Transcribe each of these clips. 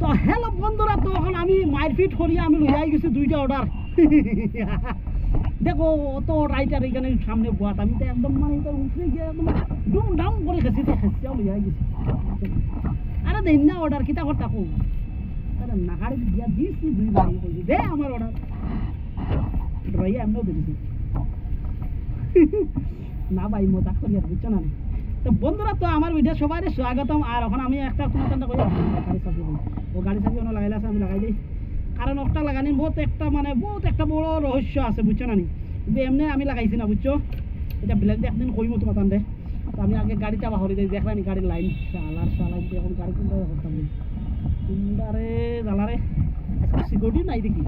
তো হ্যালো বন্ধুরা, তো এখন আমি মারপিট করিয়া আমি লইয়াই গেছি 2টা অর্ডার। দেখো অত রাইটার এখানে সামনে বাত, আমি তো একদম মানে এটা উঠে গিয়ে একদম ডুম ডাম করে খেছি, খেসিয়াও লইয়াই গেছি। আরে দেন না অর্ডার কিতা করতা কো, আরে নাগাড়ি দিয়া দিছি 2 বাড়ি কইছি দে আমার অর্ডার রইয়া এমন দিছি। না ভাই মজাক করি আর বুঝছো না। তো বন্ধুরা, তো আমার ভিডিও সবাই স্বাগতম। আর এখন আমি একটা তোমার কই গাড়ি চাবি ও গাড়ি চাবি অন্য লাগাইলে আছে, আমি লাগাই দিই। কারণ ওটা লাগানি বহুত একটা বড় রহস্য আছে বুঝছো না। কিন্তু এমনি আমি লাগাইছি না বুঝছো, এটা ব্ল্যাক দিয়ে একদিন কইমো তোমার দে। তো আমি আগে গাড়িটা বাহরি দিই, দেখলাম গাড়ির লাইন শালার দিয়ে এখন গাড়ি কোনটা করতাম কুন্ডারে জ্বালারে সিকিউরিটি নাই দেখি।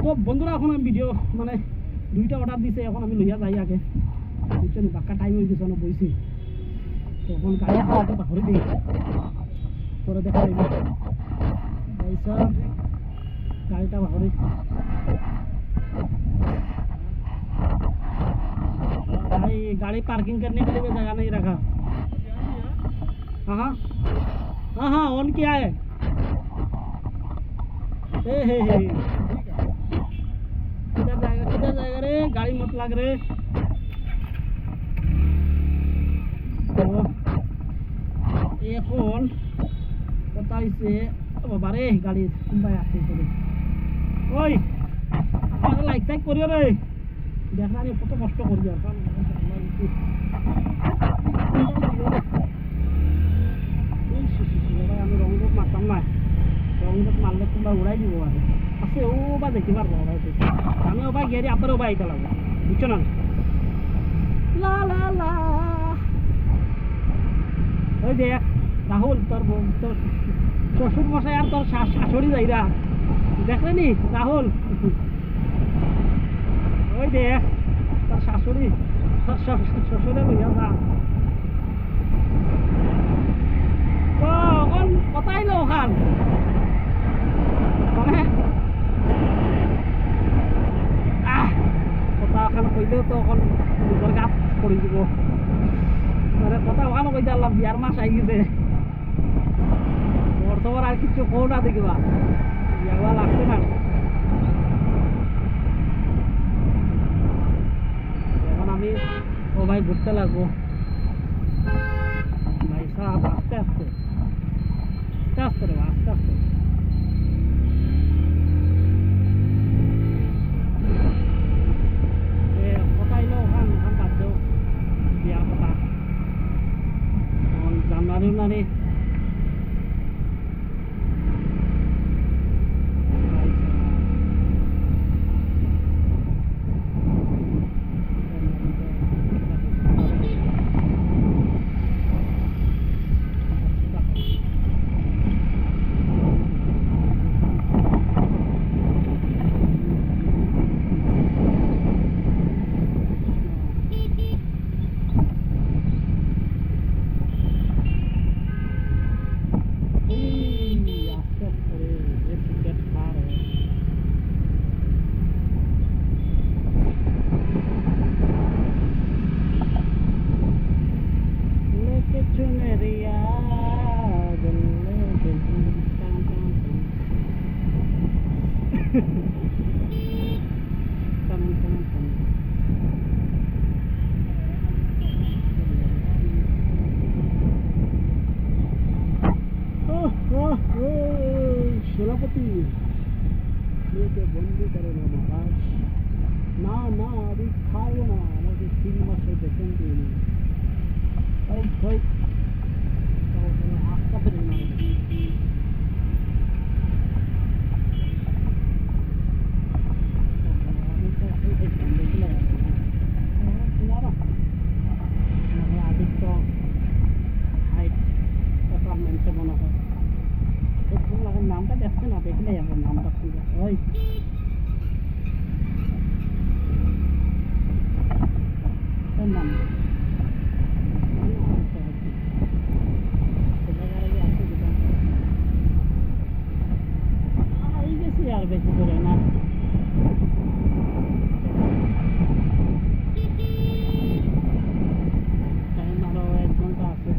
তো বন্ধুরা, এখন আমি ভিডিও মানে 2টা অর্ডার দিছে, এখন আমি লইয়া যাই আগে বুঝছো নি, বাক্কা টাইম হয়ে গেছে না বইছি। তখন গাড়ি বাহরি দিই, পরে দেখা যাইব পয়সা গাড়িটা বাহরি। भाई गाड़ी पार्किंग करने के लिए जगह नहीं रखा। हाँ हाँ हाँ ऑन किया है। हे किधर जाएगा रे, गाड़ी मत लग रे। तो এখন কথা হইছে বাবা রে, গাড়ি কোনবাই আসছে করে ওই আমার লাইক টাইক করিও রে, দেখা নি কত কষ্ট করি আর আমি রংরূপ মারতাম না, রংরূপ মারলে তোমরা উড়াই দিব আর আছে ও বা দেখতে পারবো উড়াইতে। আমি ও ভাই গিয়ে আপনার ও ভাই এটা লাগবে বুঝছো না। লা লা লা ওই দেখ রাহুল, তোর শ্বশুর মশাই আর তোর শাশুড়ি যাইরা দেখলে নি রাহুল, ওই দেখ তোর শাশুড়ি তোর শ্বশুরে লইয়া যা। তো ওখান কোথায় লো ওখান মানে কথা ওখানে কইলেও তো এখন নিজের গাত পড়ি দিব, মানে কথা ওখানে কইতে আল্লাহ বিয়ার মাস আই গেছে, বর্তমান আর কিছু কো না দেখিবা বিয়াগুলা লাগছে না। এখন আমি ও ভাই ঘুরতে লাগবো ভাই সাহেব, আস্তে আস্তে আস্তে আস্তে রে আস্তে আস্তে। কোথায় লো ওখান ওখান বাদ দেও বিয়ার কথা জানুয়ারি উনারি सेनापति मेरे बंदी करो ना महाराज, ना ना अभी खाओ ना, मुझे 3 मास से देखेंगे नहीं भाई भाई आपका भी नहीं নামটা দেখছে না, দেখলে আমার নামটা খুঁজে ওই নাম গেছি আর বেশি করে না। টাইম আরো 1 ঘন্টা আছে,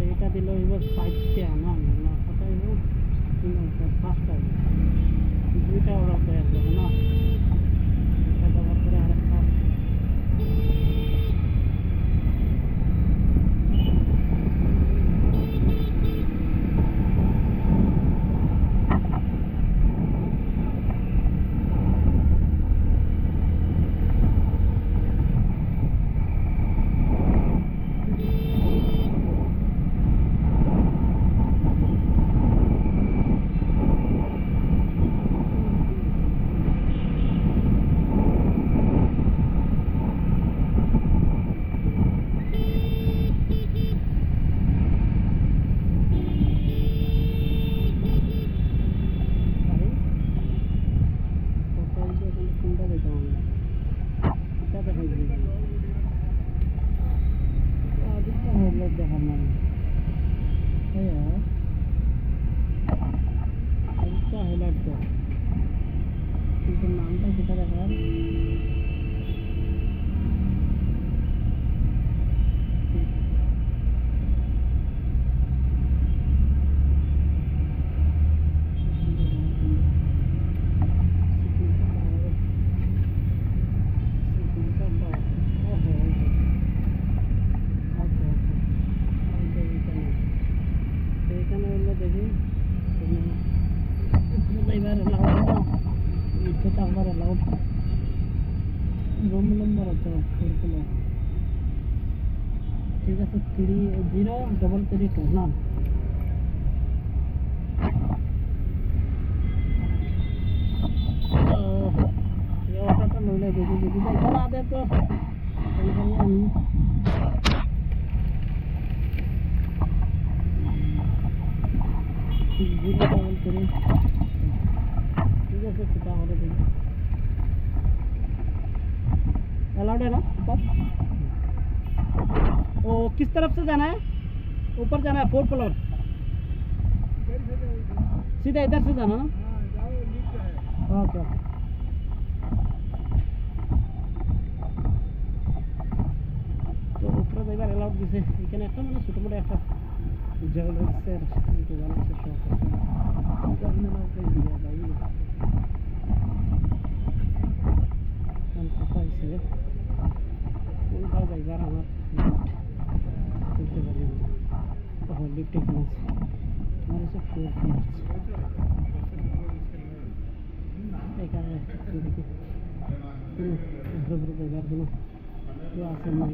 এইটা দিল হইব 5টা না না কত হইব 5টা দুইটা অর্ডার করে আসবে না এটা ব্যবহার করে আরেকটা নামটা যেটা দেখার এখানে হলো দেখি এবার এটা আমার অ্যালাউড রুম নম্বর আছে ফোরগুলো ঠিক আছে 303332 না অটোটা নইলে দেখি দেখি এখন আদে তো আমি ठीक है सर कितना हो रहा है अलाउड है ना ऊपर वो किस तरफ से जाना है ऊपर जाना है 4th फ्लोर सीधा इधर से जाना ना ओके तो ऊपर একবার अलाउड দিছে এখানে একটা মানে ছোট মোটো একটা জেলাক্সের জেলাক্সের শপ আছে জানি না ওকে দিয়া ভাই আমি কোথায় ছিল কোনটা জায়গার আমার বুঝতে পারি না তাহলে লিফট এখানে আছে আমার এসে ফোর এখানে দেখি বড় জায়গার জন্য আছে না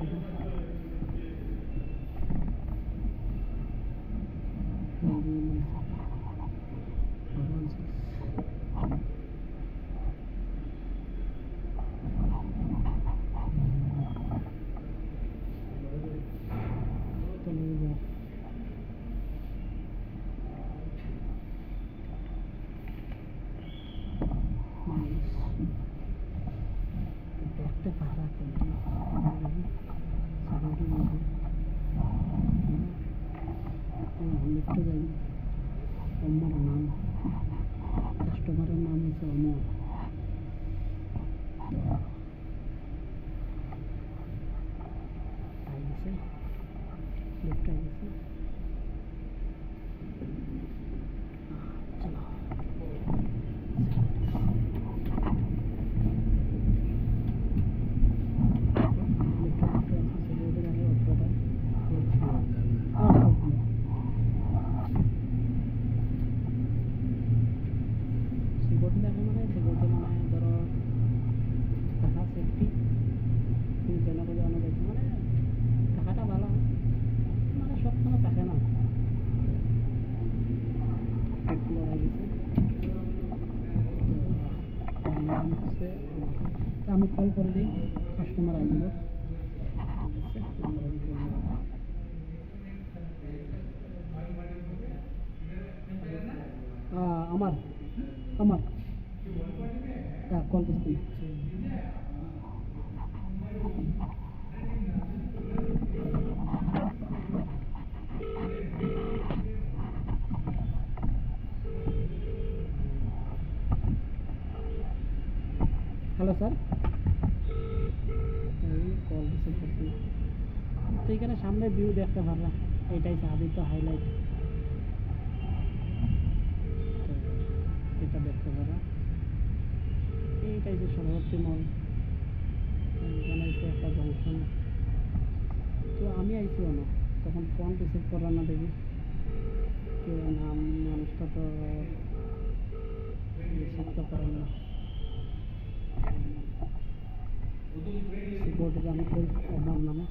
দেখতে পারা লিখতে যাই অমর নাম কাস্টমারের নাম হচ্ছে অমর গেছে লিফট গেছে চলো আমি কল করে দিই কাস্টমার আসবে আমার আমার কল করছি হ্যালো স্যার কল রিসিভ করছি তো এখানে সামনে ভিউ দেখতে পারলাম এটাই সাবি তো হাইলাইট, এটা দেখতে পারা, এইটাই যে সরবর্তী মল, এখানে এসে একটা জংশন। তো আমি আইছি না, তখন ফোন রিসিভ করা না দেখি কে নাম, মানুষটা তো রিসিভ তো করেন না। सिक्योरिटी जाने कोई अमर नाम है,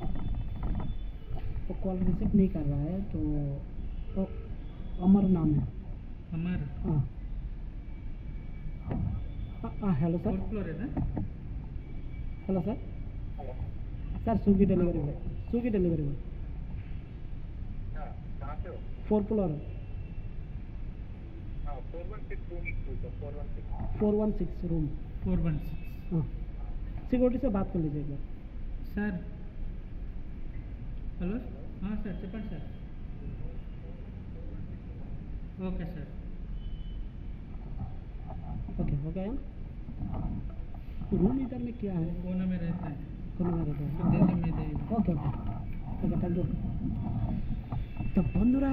तो कॉल रिसीव नहीं कर रहा है, तो अमर नाम है। अमर हाँ हाँ, हेलो सर। फोर्थ फ्लोर है ना? Hello sir, sir Swiggy delivery boy, Swiggy delivery boy. कहाँ पे हो? 4 फ्लोर, हाँ 416 रूम 416। 416 रूम। 416 हाँ, सिक्योरिटी से बात कर लीजिए एक बार। सर। हेलो हाँ सर, చెప్పండి సార్. Okay sir. ओके हो गया। रूम इधर में क्या है? कोने में रहता है. कोने में रहता तो है। दे दे, मैं दे दूँ. ওকে ওকে ওকে, থ্যাংক ইউ। তো বন্ধুরা,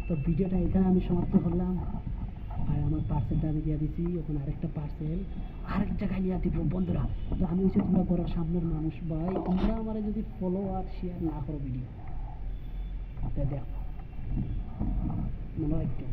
তো ভিডিওটা এখানে আমি সমাপ্ত করলাম, আর আমার পার্সেলটা আমি দিয়ে দিছি, এখন আরেকটা পার্সেল আরেক জায়গায় নিয়ে দিব বন্ধুরা। তো আমি হচ্ছে তোমরা ঘরের সামনের মানুষ ভাই, তোমরা আমার যদি ফলো আর শেয়ার না করো ভিডিও, তো দেখো মনে হয় একটু